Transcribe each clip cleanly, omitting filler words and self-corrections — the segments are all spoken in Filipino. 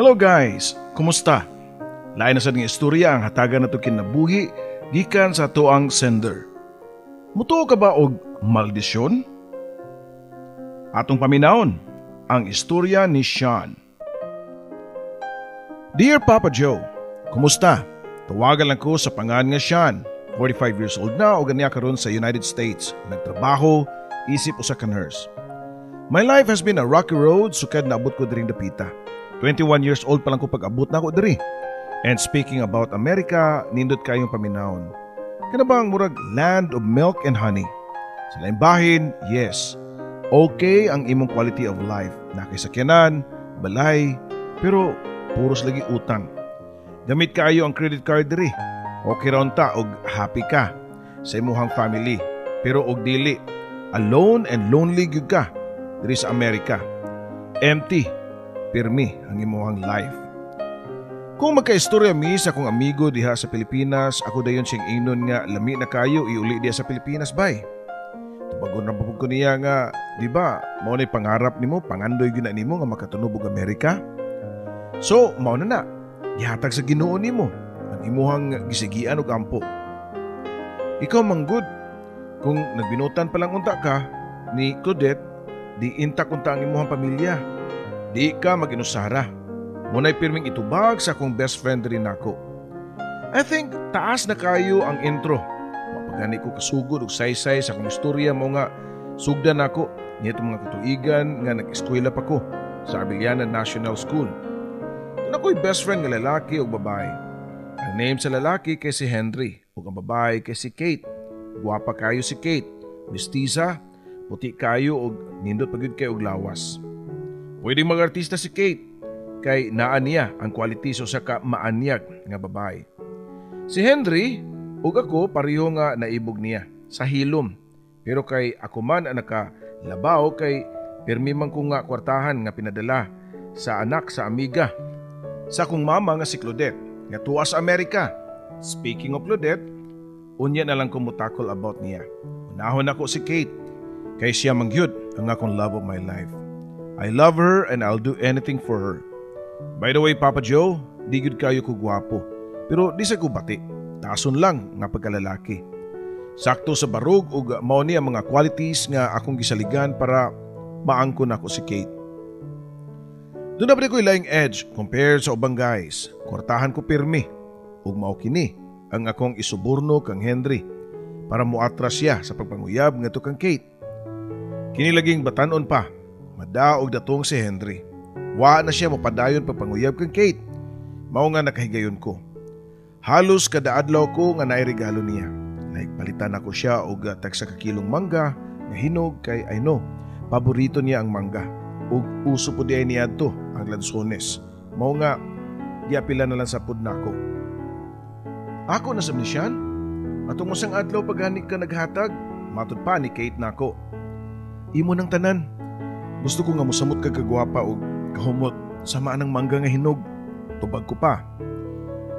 Hello guys, kumusta? Lain na sa ning istorya ang hatagan nato kinabuhi gikan sa tuang sender. Mutuo ka ba og maldisyon? Atong paminawon ang istorya ni Sean. Dear Papa Joe, kumusta? Tawagan lang ko sa pangan nga Sean. 45 years old na o ganiya karon sa United States. Nagtrabaho, isip usa ka nurse. My life has been a rocky road sukad naabot ko diring dapita. 21 years old pa lang ko pag-abot na ako diri. And speaking about America, nindot kayong paminawon. Kana ba ang murag land of milk and honey? Sa laing bahin, yes. Okay ang imong quality of life. Nakisakyanan, balay, pero puros lagi utang. Gamit kaayo ang credit card diri. Okay raon ta og happy ka sa imuhang family. Pero og dili, alone and lonely gyud ka diri sa Amerika. Empty, pirmi ang imuhang life. Kung magkaistorya mi sa akong amigo diha sa Pilipinas, ako dayon siyang inon nga lami na kayo iuli diha sa Pilipinas bay. Tubagon ra pud ko niya nga, di ba? Mao nay pangarap nimo, pangandoy gyud na nimo nga makatunob og Amerika. So, mao na. Gihatag sa Ginoo nimo ang imuhang gisigian og ampo. Ikaw manggod kung nagbinutan pa lang unta ka ni Claudette, di intak unta ang imuhang pamilya. Di ka maginusara. Muna'y pirming itubag sa akong best friend rin ako. I think taas na kayo ang intro. Mapagani ko kasugod og saysay sa akong istorya mo nga sugdan ako niya itong mga katuigan nga nag-eskwela pa ko sa Abiliana National School. Doon ako'y best friend nga lalaki o babae. Ang name sa lalaki kay si Henry o ang babae kay si Kate. Guwapa kayo si Kate, mestiza, puti kayo o nindot pagyud kayo og lawas. Pwedeng mag-artista si Kate kay naa niya ang qualities sa ka maanyag nga babae. Si Henry ug ako pareho nga naibog niya sa hilom. Pero kay ako man ang nakalabaw kay pirmi man ko nga kwartahan nga pinadala sa anak sa amiga sa akong mama nga si Claudette nga tuwa sa Amerika. Speaking of Claudette, unya na lang ko mutakol about niya. Unahon ako si Kate kay siya mangyud ang akong love of my life. I love her and I'll do anything for her. By the way, Papa Joe, di gud kayo ko gwapo. Pero di sa ko bati, tason lang nga pagkalalaki. Sakto sa barog ug mao ni ang mga qualities nga akong gisaligan para maangkon ako si Kate. Doon na ko laing edge compared sa ubang guys. Kortahan ko pirmi ug mao kini ang akong isuborno kang Henry para muatras siya sa pagpanguyab ngadto kang Kate. Kini laging batanon pa, madaog datong si Henry. Wa na siya mapadayon pagpanguyab kang Kate. Mao nga nakahigayon ko. Halos kada adlaw ko nga nairigalo niya. Naigpalitan ako siya og tagsa ka kilong mangga nga hinog kay I know paborito niya ang mangga. Ug uso po diay niya to ang lansones. Mao nga giapila na lang sa pud nako. Ako na ni Sean. Atong usang adlaw paghani ka naghatag, matud pa ni Kate nako. Imo nang tanan. Gusto ko nga mosamot ka kagwapa og kahumot sama ng mangga nga hinog. Tubag ko pa.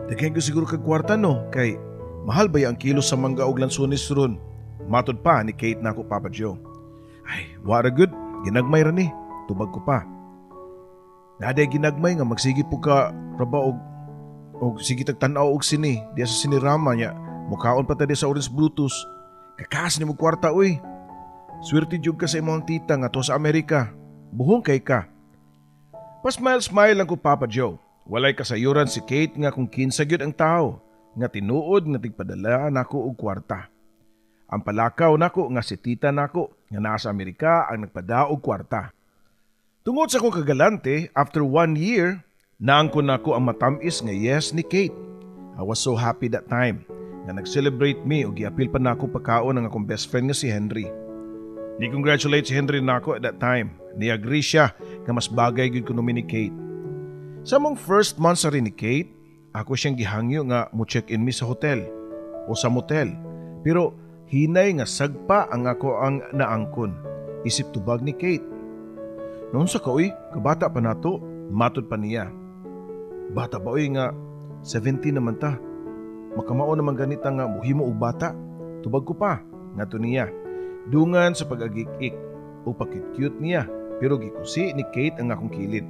Daghan ko siguro kag kwarta no kay mahal ba ang kilo sa mangga og lansones ron? Matud pa ni Kate nako Papa Joe. Ay, wara good. Ginagmay ra ni. Tubag ko pa. Naday ginagmay nga magsigi po ka raba og sige tagtanaw og sini diya sa sinirama niya. Mukhaon pa ta diya sa Orange Bluetooth. Kakas ni mo kwarta uy. Swerte jud ka sa imong tita nga to sa Amerika. Buhong kay ka. Pasmile-smile lang ko Papa Joe. Walay kasayuran si Kate nga kung kinsa gyud ang tao nga tinuod nga tigpadala nako og kwarta. Ang palakaw nako nga si tita nako nga nasa Amerika ang nagpadaog kwarta. Tungod sa akong kagalante, after 1 year, naangkon nako ang matamis nga yes ni Kate. I was so happy that time nga nag-celebrate me og giapil pa nako pagkaon ang akong best friend nga si Henry. Ni-congratulate si Henry nako at that time. Ni-agree siya nga mas bagay gyud kuno ni Kate. Sa mong first month sa rin ni Kate, ako siyang gihangyo nga mo check-in mi sa hotel o sa motel. Pero hinay nga sagpa ang ako ang naangkon. Isip tubag ni Kate. Noon sa kaoy, kabata pa nato, matod pa niya. Bata ba oy nga 17 naman ta. Makamao naman ganita nga muhimo og bata. Tubag ko pa, nga to niya. Dungan sa pag-agik-ik o pakit-cute niya, pero gikusi ni Kate ang akong kilid.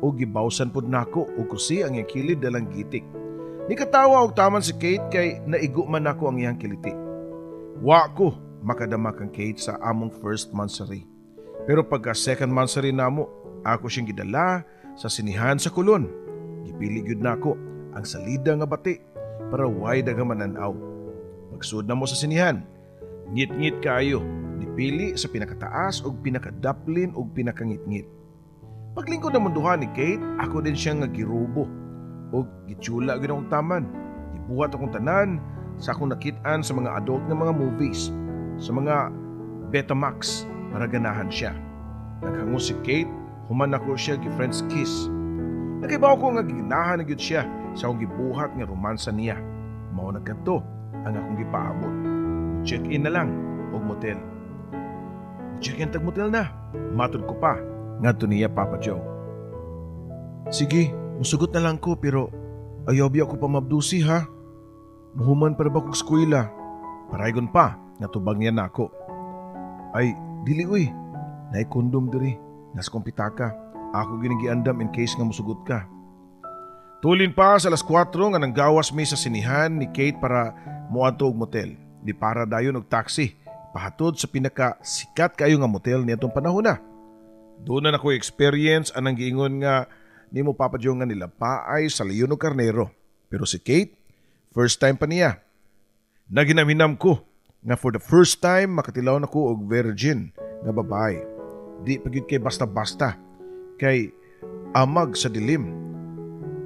o gibawsan pod nako og kusi ang iyang kilid dalang gitik. Nikatawa og taman si Kate kay naigo man nako ang iyang kiliti. Wa ko makadama kang Kate sa among first monthsary. Pero pagka second monthsary namo, ako siyang gidala sa sinihan sa Kulon. Gipili gyud nako ang salida nga bati para way daghang mananaw. Pagsud na mo sa sinihan, ngit-ngit kayo, dipili sa pinakataas og pinakadaplin og pinakangit-ngit. Paglingkod na munduhan ni Kate, ako din siyang nga girubo og gitsula gyud akong taman. Gibuhat akong tanan sa akong nakit-an sa mga adult nga mga movies, sa mga Betamax para ganahan siya. Naghango si Kate, human ako siya gi-friend's kiss. Nakibaw ko nga ginahan na gyud siya sa akong gibuhat nga romansa niya. Mao na kadto ang akong gipaabot. Check-in na lang og motel. Check-in tag motel na. Matod ko pa ngadto niya Papa Joe. Sige, musugot na lang ko pero ayaw biya ko pa mabdusi ha. Muhuman para ba kong eskwela? Paraygon pa nga tubag niya nako. Ay, dili uy. Nay kondom diri. Nas kong pitaka. Ako ginigiandam in case nga musugot ka. Tulin pa sa alas 4 nga nanggawas mi sa sinihan ni Kate para muadto og motel. Di para dayon og taxi. Pahatod sa pinaka sikat kayo nga motel nitong panahon na. Doon na ako experience anang giingon nga ni mo Papa Joe nga nila paay sa Leon o Carnero. Pero si Kate, first time pa niya. Naginaminam ko nga for the first time makatilaw na ko og virgin nga babae. Di pagid kay basta-basta. Kay amag sa dilim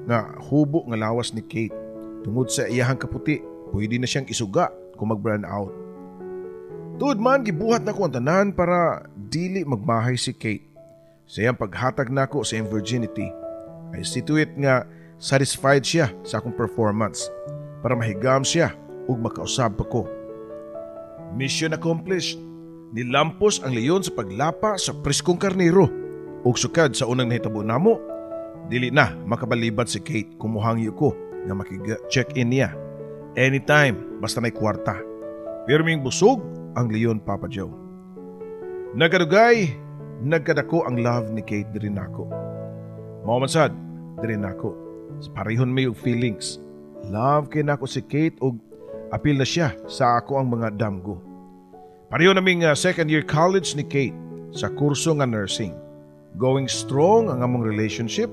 nga hubo nga lawas ni Kate. Tungod sa iyahang kaputi, pwede na siyang isuga kung mag-burn out. Tuod man, gibuhat na ko ang tanan para dili magmahay si Kate. Sa iyang paghatag na ko sa iyang virginity, I see to it nga satisfied siya sa akong performance para mahigam siya ug makausab pa ko. Mission accomplished. Nilampos ang leon sa paglapa sa priskong karnero. Ug sukad sa unang nahitabo namo, dili na makabalibad si Kate kung muhangyo ko nga makiga-check-in niya. Anytime, basta may kwarta. Pero ming busog ang leon Papa Joe. Nagkadugay, nagkadako ang love ni Kate diri nako. Mao man sad diri nako. Sa parehon may og feelings. Love kay nako si Kate ug apil na siya sa ako ang mga damgo. Pareho naming second year college ni Kate sa kurso nga nursing. Going strong ang among relationship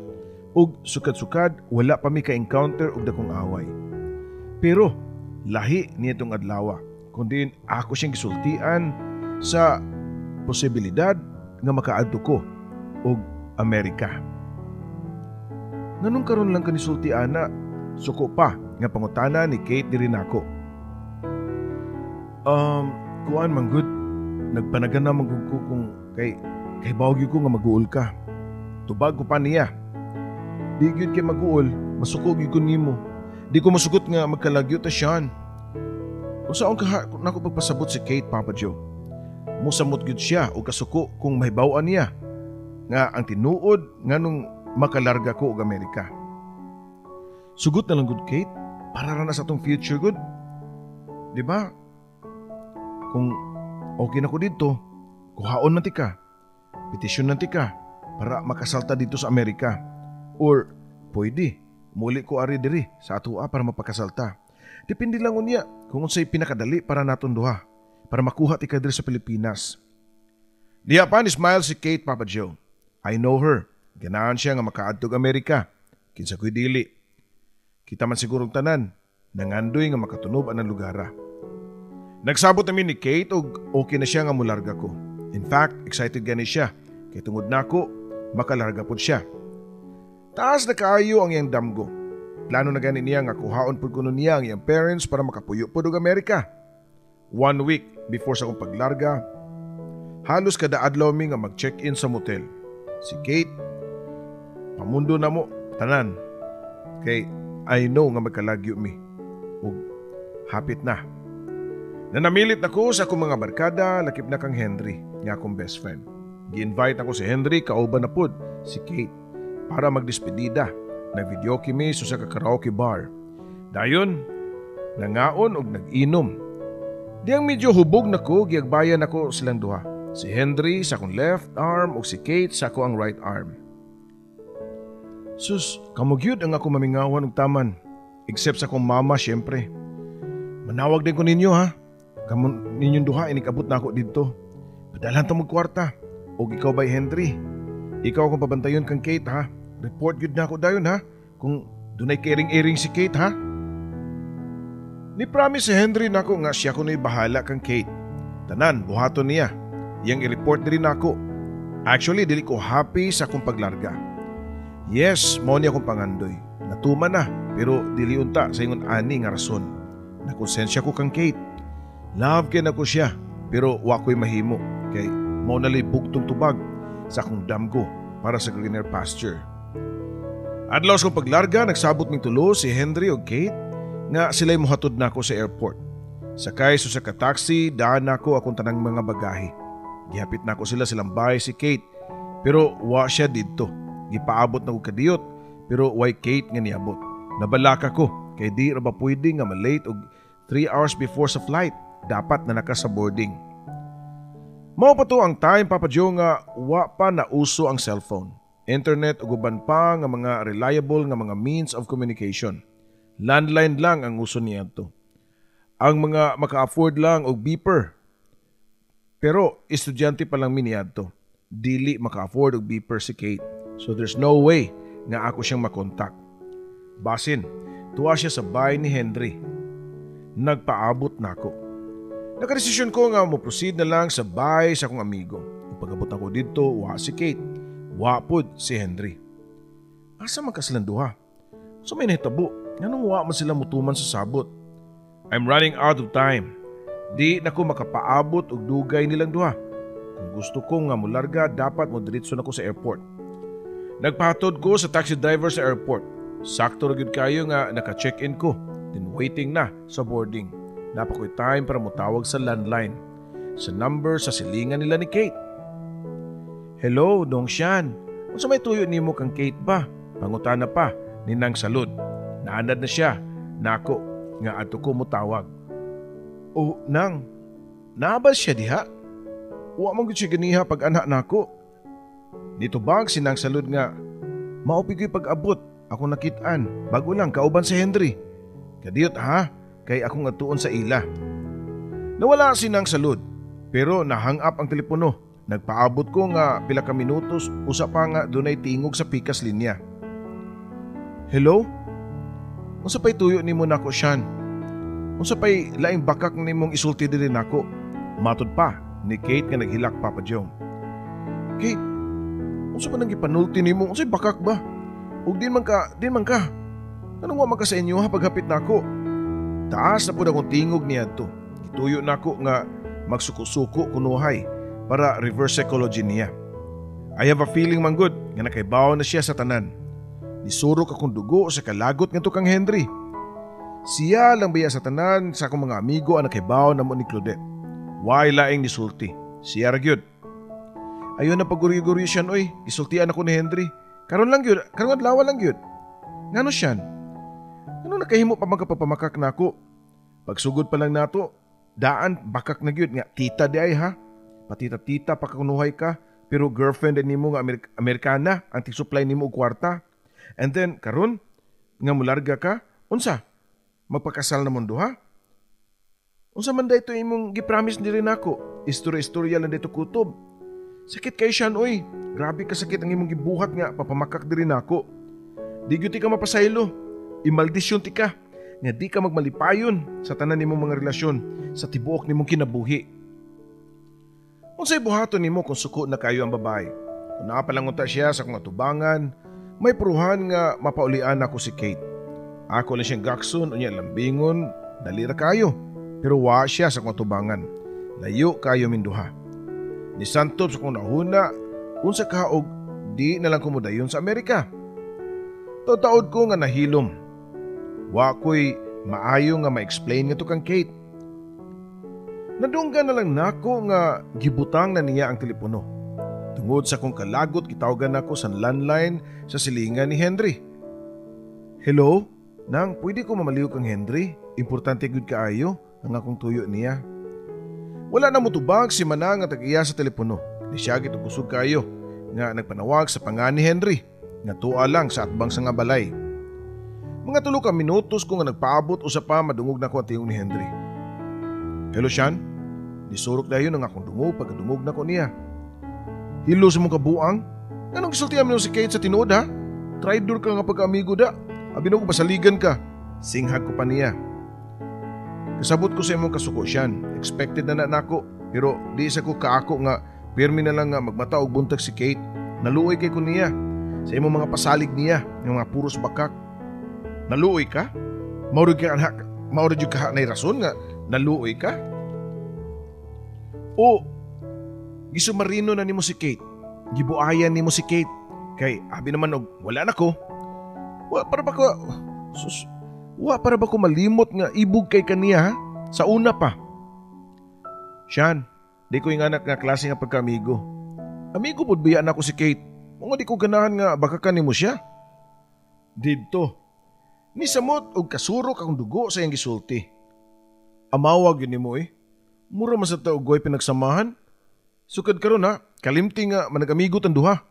ug sukad-sukad wala pa mi ka-encounter og dakong away. Pero lahi niya itong adlaw kundi ako siyang gisultian sa posibilidad nga makaadto ko og Amerika. Nganong karon lang kanisultian na suko pa nga pangutana ni Kate diri nako. Kuan man good. Nagpanagan na magugko kung kay bawag ko nga mag-uol ka. Tubag ko pa niya. Di gyud kay mag-uol, masukog gyud ko nimo. Di ko masugot nga magkalagyo ta siyan. Kung saan ka nako pagpasabot si Kate Papa Joe. Musamot gyud siya o kasuko kung mahibaw-an niya nga ang tinuod nganong makalarga ko og Amerika. Sugot na lang good Kate, para ra na sa atong future good. Di ba? Kung okay na ko dito, kuhaon man ti ka. Petisyon nanti ka para makasalta dito sa Amerika. Or pwede, muli ko ari diri sa atua para mapakasalta. Depende lang unya kung unsay pinakadali para naton duha para makuha ti ka diri sa Pilipinas. Diha pa ni smile si Kate Papa Joe. I know her. Ganahan siya nga makaadtog Amerika. Kinsa ko'y dili. Kita man sigurong tanan, nangandoy nga makatunob ang lugara. Nagsabot namin ni Kate og okay na siya nga mularga ko. In fact, excited gani siya. Kay tungod nako, makalarga pod siya. Taas na kaayo ang iyang damgo. Plano na gani niya nga kuhaon pod kuno niya ang iyang parents para makapuyo pod og Amerika. 1 week before sa akong paglarga, halos kada adlaw mi nga mag-check-in sa motel. Si Kate, pamundo na mo, tanan. Kay I know nga magkalagyo mi. Ug hapit na. Nanamilit na ko sa akong mga barkada, lakip na kang Henry, nga akong best friend. Gi-invite ako si Henry, kauban na pod si Kate, para magdespedida. Nag-video kami sa karaoke bar. Dayon, nangaon og nag-inom. Diyang medyo hubog na ko, giagbayan ako silang duha. Si Henry sa akong left arm ug si Kate sa akong right arm. Sus, kamugyud ang ako mamingawan og taman. Except sa akong mama, syempre. Manawag din ko ninyo ha. Kamu ninyong duha inikabot na ako dito. Padalhan ta mo kwarta. O ikaw ba'y Henry? Ikaw akong pabantayon kang Kate ha. Report yun na ako dayon ha. Kung dunay kairing-iring si Kate ha. Ni-promise si Henry na ako nga siya ko na'y bahala kang Kate. Tanan, buhaton niya. Yang i-report din ako. Actually, dili ko happy sa akong paglarga. Yes, mao ni akong pangandoy. Natuman na, pero dili unta sa ingon ani nga rason. Nakonsensya ko kang Kate. Love kay nako siya, pero wa ko'y mahimo. Kay mao na bugtong tubag sa akong damgo para sa greener pasture. Adlaw sa paglarga, nagsabot ming tulo si Henry o Kate nga sila'y muhatod na ako sa airport. Sakay sa ka-taxi, daan na ako akong tanang mga bagahe. Gihapit na ako silang bahay si Kate, pero wa siya dito. Gipaabot na ko kadiyot, pero why Kate nga niabot. Nabalaka ko, kay di ra ba pwede nga malate og 3 hours before sa flight. Dapat na naka sa boarding. Mao pa to ang time, Papa Joe, nga wa pa na uso ang cellphone, internet ug uban pa nga mga reliable nga mga means of communication. Landline lang ang uso niya to. Ang mga maka-afford lang og beeper. Pero estudyante pa lang miniyadto. Dili maka-afford og beeper si Kate. So there's no way nga ako siyang makontak. Basin, tuwa siya sa bahay ni Henry. Nagpaabot na ako. Nakadesisyon ko nga mo-proceed na lang sa bahay sa akong amigo. Pag-abot ako dito, wa si Kate. Wa pod si Henry. Asa man ka silang duha? So may nahitabo. Nganong wa man sila mutuman sa sabot? I'm running out of time. Di na ko makapaabot og dugay nilang duha. Kung gusto ko nga mularga, dapat mo diretso na ko sa airport. Nagpahatod ko sa taxi driver sa airport. Sakto ra gyud kayo nga naka-check-in ko. Then waiting na sa boarding. Napakoy time para mutawag sa landline. Sa number sa silingan nila ni Kate. Hello, Dong Sian. Unsa may tuyo nimo kang Kate ba? Pangutana pa ni Nang Salud. Naanad na siya. Nako, nga ato ko mutawag. Oh, Nang, naabas siya diha? Wa man gud siya ganiha pag anak nako. Dito bang si Nang Salud nga, maupig ko'y pag-abot, ako nakitaan, bago lang kauban si Henry. Kadiyot ha, kay akong atuon sa ila. Nawala si Nang Salud, pero nahang up ang telepono. Nagpaabot ko nga pila ka minutos, usa pa nga dunay tingog sa pikas linya. Hello? Unsa pay tuyo nimo nako, Sean? Unsa pay laing bakak nimong isulti diri nako? Matod pa ni Kate nga naghilak, Papa Joe. Kate, unsa man ang gipanulti nimo? Unsay bakak ba? Ug din man ka. Anong wa man ka sa inyo ha paghapit nako? Taas na pud akong tingog niadto. Gituyo nako nga magsuko-suko kunuhay para reverse psychology niya. I have a feeling man good nga nakaibaw na siya sa tanan. Nisurok akong dugo sa kalagot nga kang Henry. Siya lang biya sa tanan sa akong mga amigo ang nakaibaw na mo ni Claudette. Why laing nisulti? Siya ra gyud. Ayon na paguri-guri siyan oy, gisultian ako ni Henry. Karon lang gyud, karon adlaw lang gyud. Ngano siyan? Ano nakahimo pa magkapapamakak nako? Pagsugod pa lang nato, daan bakak na gyud nga tita di ay ha. Patita-tita pa kakunuhay ka, pero girlfriend nimo nga Amerikana ang tig-supply nimo og kwarta. And then karon nga mularga ka, unsa? Magpakasal na mo duha? Unsa man dayto imong gipromise diri nako? Istorya-istorya lang dito kutob. Sakit kay siyan oy. Grabe ka sakit ang imong gibuhat nga papamakak diri nako. Di gyud ka mapasaylo. Imaldisyon ti ka nga di ka magmalipayon sa tanan nimong mga relasyon sa tibuok nimong kinabuhi. Unsay buhaton nimo kung suko na kayo ang babae? Kung nakapalangunta siya sa kong atubangan, may pruhan nga mapaulian ako si Kate. Ako lang siyang gakson unya lambingon, dalira kayo. Pero wa siya sa kong atubangan. Layo kayo minduha. Ni Santop sa kong nahuna, unsa ka og di na lang kumudayon sa Amerika. Taud ko nga nahilom. Wa ko'y maayo nga ma-explain nga to kang Kate. Nadunggan na lang nako nga gibutang na niya ang telepono. Tungod sa kong kalagot, gitawagan nako sa landline sa silingan ni Henry. Hello? Nang, pwede ko mamaliw kang Henry? Importante gud kaayo ang akong tuyo niya. Wala na mutubag si Manang at tag-iya sa telepono. Di siya gitugusog kayo nga nagpanawag sa pangan ni Henry. nga tuwa lang sa atbang sa nga balay. Mga 3 ka minutos ko nga nagpaabot usa pa madungog na ko ang tingog ni Henry. "Hello, Sean." Disurok dayon ang akong dungog pagkadungog na ko niya. "Hilo sa mong kabuang? Anong gisultihan mo si Kate sa tinuod ha? Traitor ka nga pagka-amigo da. Abino ko basaligan ka." Singhag ko pa niya. "Kasabot ko sa imong kasuko, Sean. Expected na nako. Pero di sa ko kaako nga pirmi na lang nga magmata og buntag si Kate. Naluoy kay ko niya. Sa imong mga pasalig niya, yung mga puros bakak." "Naluoy ka? Maurod yung ka na rason nga naluoy ka?" "O, gisumarino na nimo si Kate. Gibuayan nimo si Kate. Kay abi naman og wala na ko. Wa para ba ko malimot nga ibog kay kaniya ha? Sa una pa." "Sean, di ko yung anak nga klase nga pagka-amigo. Amigo pod biya na ko si Kate. Mga di ko ganahan nga bakakan nimo siya." "Didto. Ni samot og kasurok akong dugo sa iyang gisulti. Amawag yun nimo eh. Mura man sa taogoy pinagsamahan. Sukad karon ha, kalimti nga manag-amigo tan duha.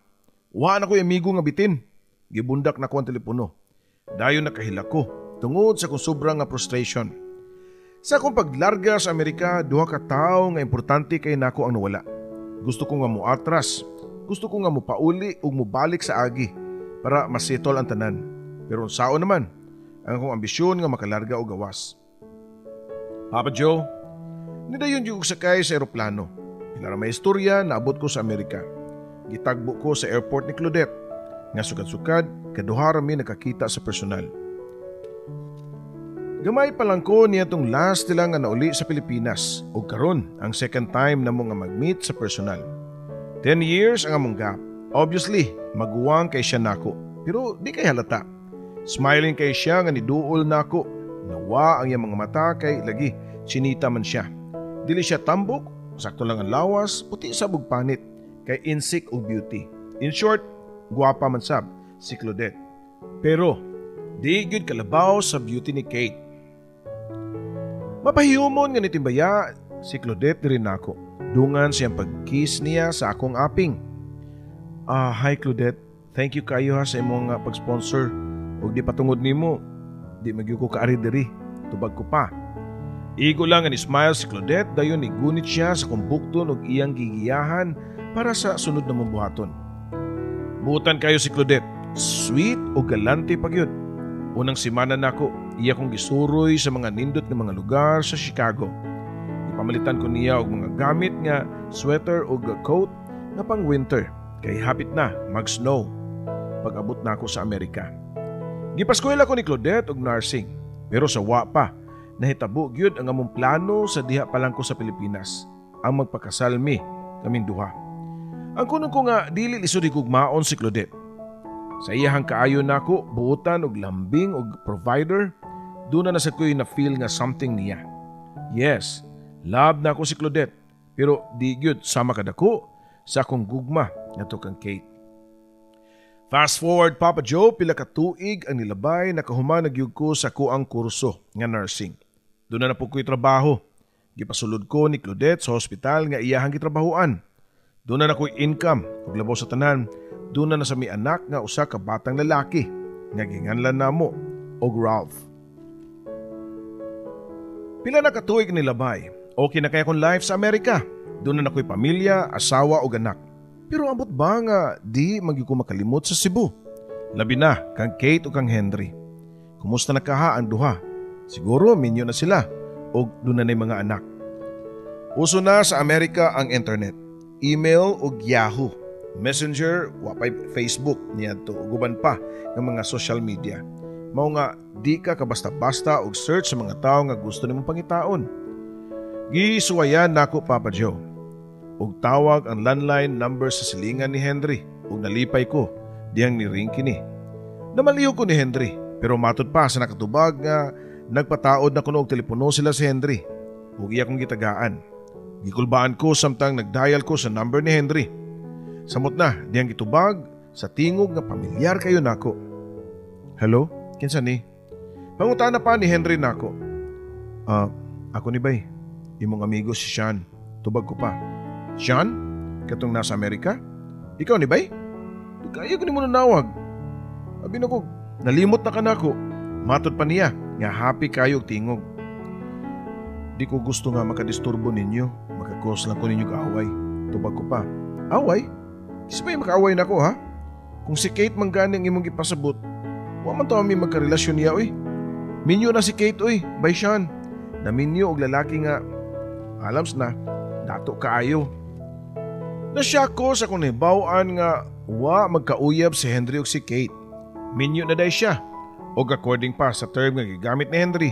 Wa na ko'y amigo nga bitin." Gibundak na ko ang telepono. Dayon nakahila ko tungod sa kong sobrang nga frustration. Sa akong paglarga sa Amerika, 2 ka tawo nga importante kay nako ang nawala. Gusto ko nga moatras. Gusto ko nga mopauli ug mobalik sa agi para masettle ang tanan. Pero sao naman, ang akong ambisyon nga makalarga og gawas. "Papa Joe, nidayon yung sakay sa eroplano. Pila may istorya, naabot ko sa Amerika. Gitagbo ko sa airport ni Claudette. Nga sukad-sukad, kaduha rami nakakita sa personal. Gamay pa lang ko niya tong last nila nga nauli sa Pilipinas o karon ang second time na mo nga mag-meet sa personal. 10 years ang among gap. Obviously, maguwang kay siya nako. Pero di kay halata. Smiling kay siya nga niduol nako. Nawa ang iyang mga mata kay lagi chinita man siya. Dili siya tambok, sakto lang ang lawas, puti sa bugpanit, kay insik o beauty. In short, guwapa man sab si Claudette. Pero di gyud kalabaw sa beauty ni Kate. Mapahiyumon nga nitimbaya si Claudette rin nako. Dungan siyang pag-kiss niya sa akong aping. Hi Claudette, thank you kayo ha sa imong pag-sponsor. Huwag di patungod nimo, di magyo ko kaari diri, tubag ko pa. Igo lang ang smile si Claudette, dayon igunit siya sa kumbukton og iyang gigiyahan para sa sunod na buhaton. Buutan kayo si Claudette, sweet o galante pagyud. Unang simana nako, iya kong gisuroy sa mga nindot nga mga lugar sa Chicago. Ipamalitan ko niya og mga gamit nga sweater o coat nga pang winter, kay hapit na mag-snow pag-abot na ako sa Amerika. Gipaskwela ko ni Claudette og nursing, pero sa wa pa, nahitabo gyud ang among plano sa diha pa lang ko sa Pilipinas, ang magpakasal mi kaming duha. Ang kuno ko nga dili lisod higugmaon si Claudette. Sa iyahang kaayo nako, buutan og lambing og provider, doon na sa ko'y na feel nga something niya. Yes, love na ako si Claudette, pero di gyud sama kadako sa akong gugma ngadto kang Kate. Fast forward Papa Joe, pila ka tuig ang nilabay nakahuman nagyug ko sa kuang kurso nga nursing. Doon na po ko'y trabaho. Gipasulod ko ni Claudette sa hospital nga iyahang gitrabahuan. Doon na ko'y income ug labaw sa tanan. Doon na sa mi anak nga usa ka batang lalaki nga ginganlan namo og Ralph. Pila na ka tuig nilabay. Okay na kaya kong life sa Amerika. Doon na ko'y pamilya, asawa ug anak. Pero abot ba nga di magi ko makalimot sa Cebu? Labi na kang Kate o kang Henry. Kumusta na kaha ang duha? Siguro minyo na sila o doon na mga anak. Uso na sa Amerika ang internet. Email o Yahoo. Messenger, wapay Facebook niya to uguban pa ng mga social media. Mao nga di ka kabasta-basta og search sa mga tao nga gusto nimong pangitaon. Gisuwayan nako Papa Joe. Og tawag ang landline number sa silingan ni Henry ug nalipay ko diyang ni ring kini. Namaliw ko ni Henry pero matod pa sa nakatubag nga nagpataod na kuno og telepono sila si Henry ug iya kong gitagaan. Gikulbaan ko samtang nagdial ko sa number ni Henry. Samot na diyang gitubag sa tingog nga pamilyar kayo nako. Hello, kinsa ni? Pangutana pa ni Henry nako. Ako ni bay. Imong amigo si Sean. Tubag ko pa. Sean? Katong nasa Amerika? Ikaw ni bay? Kaya ko ni mo nanawag. Abi na ko, nalimot na ka na ko. Matod pa niya, nga happy kayo og tingog. Di ko gusto nga makadisturbo ninyo. Makakos lang ko ninyo kaaway. Tubag ko pa. Away? Kisabay makaaway na ko ha? Kung si Kate man gani ang imong ipasabot, wa man to kami magkarelasyon niya oy. Minyo na si Kate oy, by Sean. Na minyo og lalaki nga, alams na, dato kaayo. Nasya ko sa kung nahibawaan nga wa magkauyab si Henry og si Kate. Minyo na day siya. Og according pa sa term nga gigamit ni Henry,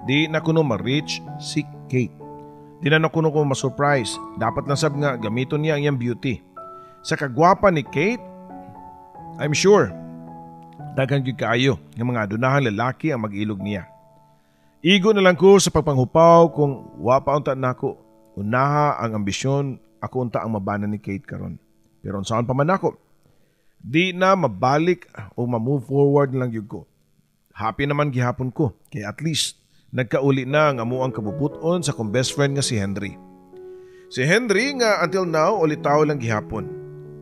di na kuno ma-reach si Kate. Di na kuno ko ma-surprise. Dapat lang sab nga gamiton niya ang iyang beauty. Sa kagwapa ni Kate, I'm sure daghang gyud kaayo nga mga adunahang lalaki ang mag-ilog niya. Igo na lang ko sa pagpanghupaw kung wa pa unta nako. Unaha ang ambisyon, ako unta ang mabanan ni Kate karon. Pero unsaon pa man ako, di na mabalik o ma-move forward lang yun ko. Happy naman gihapon ko, kaya at least nagkauli na ang amuang kabubuton sa kong best friend nga si Henry. Si Henry nga until now ulitaw lang gihapon.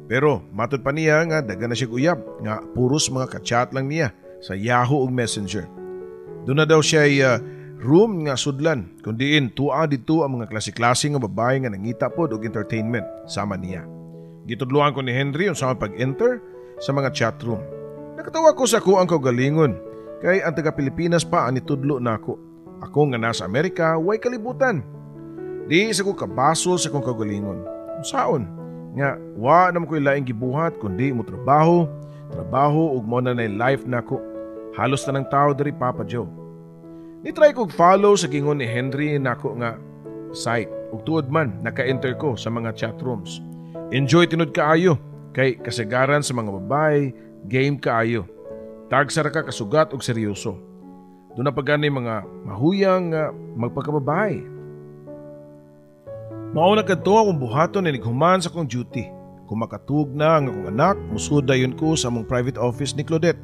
Pero matod pa niya nga daga na siya uyab nga puros mga kachat lang niya sa Yahoo ug Messenger. Doon na daw siya room nga sudlan kundiin tuwa dito ang mga klase-klase nga babae nga nangita pod og entertainment sama niya. Gitudloan ko ni Henry unsa man pag-enter sa mga chat room. Nakatawa ko sa ako ang kaugalingon kay ang taga Pilipinas pa ang nitudlo nako. Ako nga nasa Amerika way kalibutan. Di sa ko kabasol sa kong kaugalingon. Unsaon nga wa naman ko laing gibuhat kundi mo trabaho ug mo na life nako. Halos na ng tao diri Papa Joe. Nitry kong follow sa gingon ni Henry nako nga site ug tuod man naka-enter ko sa mga chat rooms. Enjoy tinud kaayo kay kasagaran sa mga babae, game kaayo. Tagsara ka kasugat og seryoso. Doon na pagani mga mahuyang magpagkababae. Mauna kadto akong buhaton na nighuman sa kong duty. Kung makatug na ang akong anak, musudayon ko sa among private office ni Claudette.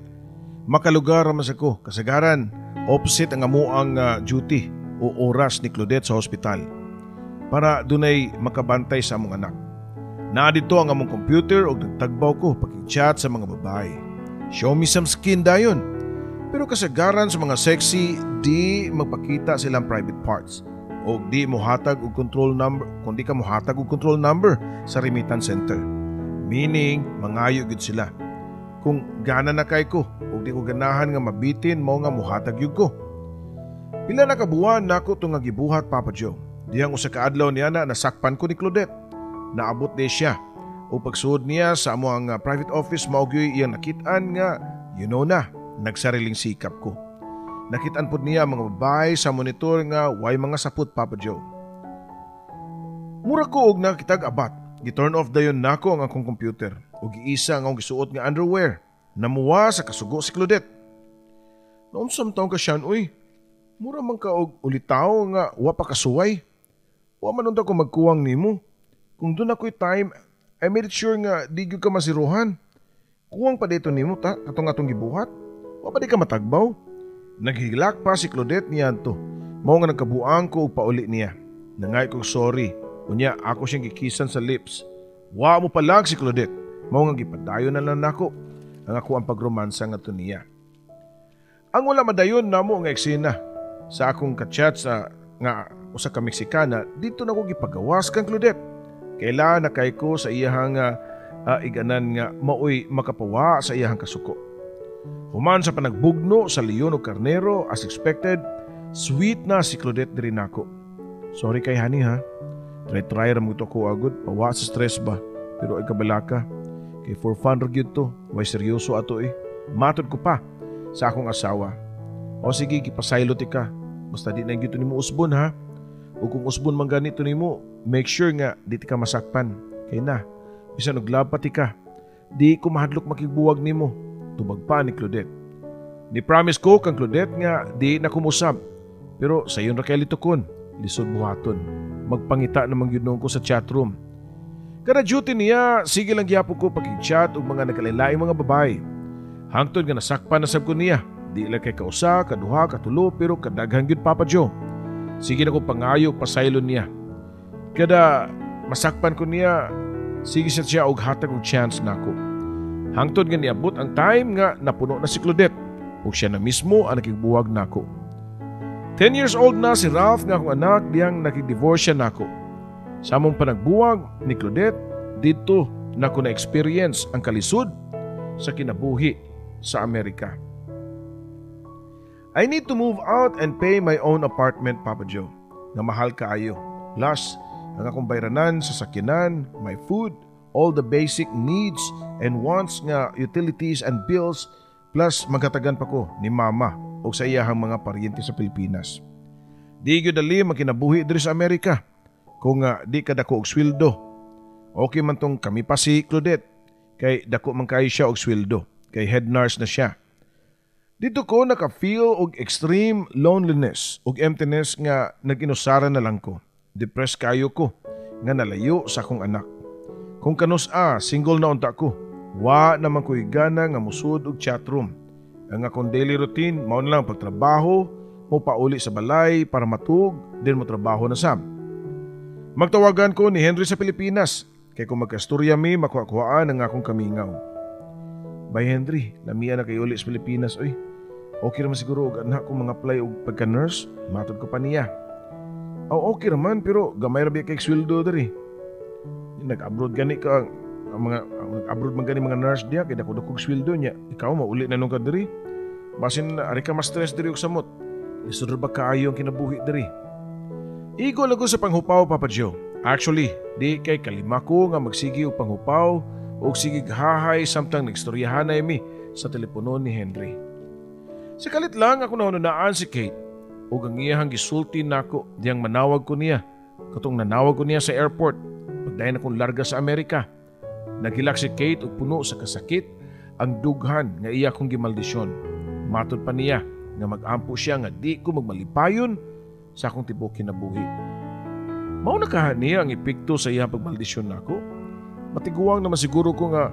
Makalugar raman sa ko, kasagaran, opposite ang amuang duty o oras ni Claudette sa hospital. Para dunay makabantay sa among anak. Naadito ang among computer o nagtagbaw ko pag-chat sa mga babae. Show me some skin dayon. Pero kasagaran sa mga sexy, di magpakita silang private parts. O di mo hatag og control number, kundi ka mo hatag og control number sa remittance center. Meaning, mangayo gud sila. Kung gana na kay ko, o di ko ganahan nga mabitin mo nga muhatag yug ko. Pila na kabuan nako to nga gibuhat Papa Joe. Diyang usa ka adlaw niya na nasakpan ko ni Claudette. Naabot di siya. O pagsuod niya sa amo ang private office maugyoy iyang nakitaan nga, you know na, nagsariling sikap ko. Nakitaan pod niya mga babae sa monitor nga way mga sapot Papa Joe. Mura ko og nakitag abat. Gi-turn off dayon nako ang akong computer. O giisa nga akong gisuot nga underwear. Namuwa sa kasugo si Claudette. Naunsam taong ka siyan, uy. Mura man ka og ulitaw nga wa pa kasuway. Wa man unta ko magkuwang nimo. Kung doon ako'y time, I made sure nga di gyud ka masiruhan. Kuwang pa dito nimo ta, atong gibuhat. Wa pa di ka matagbaw. Naghilak pa si Claudette niyan to. Mao nga nagkabuang ko og pauli niya. Nangay kog sorry. Unya ako siyang gikisan sa lips. Wa mo palag si Claudette. Mao nga gipadayon na lang nako ang ako ang pagromansa nga to niya. Ang wala madayon namo nga eksena sa akong kachat sa nga usa ka Meksikana dito na ko gipagawas kang Claudette. Kailan na kay ko sa iyahang iganan nga maoy makapawa sa iyahang kasuko. Human sa panagbugno sa leon o karnero as expected, sweet na si Claudette diri nako. Sorry kay honey ha. Try mo ito ko agad, pawa sa stress ba. Pero ay kabalaka. Kay for fun gyud to, way seryoso ato eh. Matod ko pa sa akong asawa. O sige, gipasaylo ti ka. Basta di na gyud nimo usbon ha. O kung usbon man ganito nimo, make sure nga di ti ka masakpan. Kay na, bisan og love pati ka. Di ko mahadlok makigbuwag nimo. Tubag pa ni Claudette. Ni promise ko kang Claudette nga di na kumusab. Pero sayon ra kay litukon, lisod buhaton. Magpangita naman yun ko sa chatroom. Kada duty niya, sige lang gyapon ko pag-chat og mga nakalilaing mga babae. Hangtod nga nasakpan na sab ko niya. Di lang kay kausa, kaduha, katulo, pero kadaghang gyud Papa Joe. Sige na ko pangayo, pasaylon niya. Kada masakpan ko niya, sige siya og hatag og chance nako. Hangtod nga niabot ang time nga napuno na si Claudette ug siya na mismo ang nakigbuwag nako. 10 years old na si Ralph nga akong anak diyang nakigdivorce siya nako. Sa among panagbuwag ni Claudette, dito nako na-experience ang kalisod sa kinabuhi sa Amerika. I need to move out and pay my own apartment, Papa Joe. Nga mahal kaayo. Plus, ang akong bayranan sa sakyanan, my food, all the basic needs and wants nga utilities and bills, plus magatagan pa ko ni Mama o sa iyahang mga paryente sa Pilipinas. Di gyud dali makinabuhi diri sa Amerika kung di ka dako og sweldo. Okay man tong kami pa si Claudette, kay dako man kayo siya og sweldo, kay head nurse na siya. Dito ko naka-feel og extreme loneliness og emptiness nga nag-inusara na lang ko. Depressed kayo ko nga nalayo sa akong anak. Kung kanus single na unta ko. Wa naman ko'y gana nga musud og chatroom. Ang akong daily routine mao na lang pagtrabaho, mo pauli sa balay para matug, din mo trabaho na sam. Magtawagan ko ni Henry sa Pilipinas, kay kung magkastorya mi makuha-kuhaan ang akong kamingaw. Bay Henry, lamiya na kay uli sa Pilipinas oy. Okay naman siguro og anak kong mga apply og pagka-nurse, matod ko pa niya. Okay naman pero gamay ra biya kay sweldo diri. Nag-abroad gani ka ang mga nag-abroad man gani mga nurse diya kay dako-dakog sweldo niya. Ikaw mauli na nung ka diri. Basin ari ka ma-stress diri og samot. Lisod ba kaayo ang kinabuhi diri? Igo lago sa panghupaw, Papa Joe. Actually, di kay kalima ko nga magsigi og panghupaw og sige hahay samtang nagstoryahanay mi sa telepono ni Henry. Sa kalit lang ako nahununaan si Kate ug ang iyahang gisulti nako diyang manawag ko niya. Katong nanawag ko niya sa airport pagdayon akong larga sa Amerika. Naghilak si Kate ug puno sa kasakit ang dughan nga iya kong gimaldisyon. Matod pa niya nga mag-ampo siya nga di ko magmalipayon sa akong tibok kinabuhi. Mao na niya ang epekto sa iyang pagmaldisyon nako. Matiguang naman siguro ko nga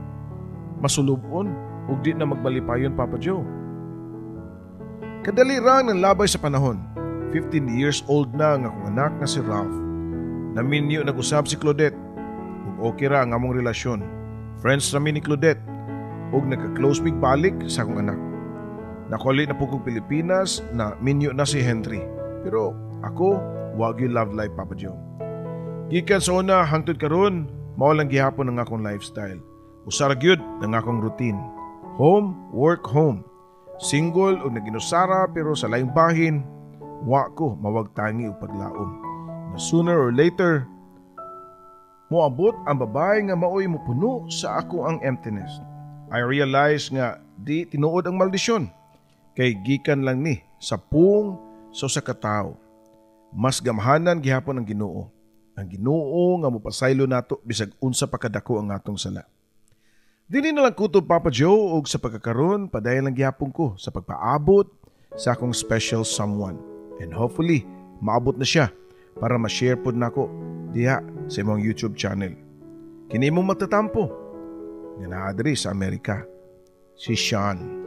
masulubon ug di na magmalipayon, Papa Joe. Kadali rang ng labay sa panahon. 15 years old na ang akong anak na si Ralph. Naminyo nag-usab si Claudette ug okay ra ang among relasyon. Friends rami ni Claudette ug nagka-close mig balik sa akong anak. Nakuli na po kong Pilipinas na minyo na si Henry. Pero ako, wag yung love life, Papa Joe. Gikan sa una hangtod karon, mao lang gihapon ang akong lifestyle. Usara gyud ang akong routine. Home, work, home. Single o naginusara pero sa laing bahin, wa ko mawagtangi o paglaom. Na sooner or later, moabot ang babae nga maoy mopuno sa ako ang emptiness. I realize nga di tinuod ang maldisyon. Kay gikan lang ni sa pung so sa katao. Mas gamhanan gihapon ang Ginoo. Ang Ginoo nga mopasaylo nato bisag unsa pa kadako ang atong sala. Dili na lang kutob, Papa Joe, og sa pagkakaroon, padayon lang gihapon ko sa pagpaabot sa akong special someone. And hopefully, maabot na siya para ma-share pod nako diha sa imong YouTube channel. Kini imong matatampo nga naa diri sa Amerika, si Sean.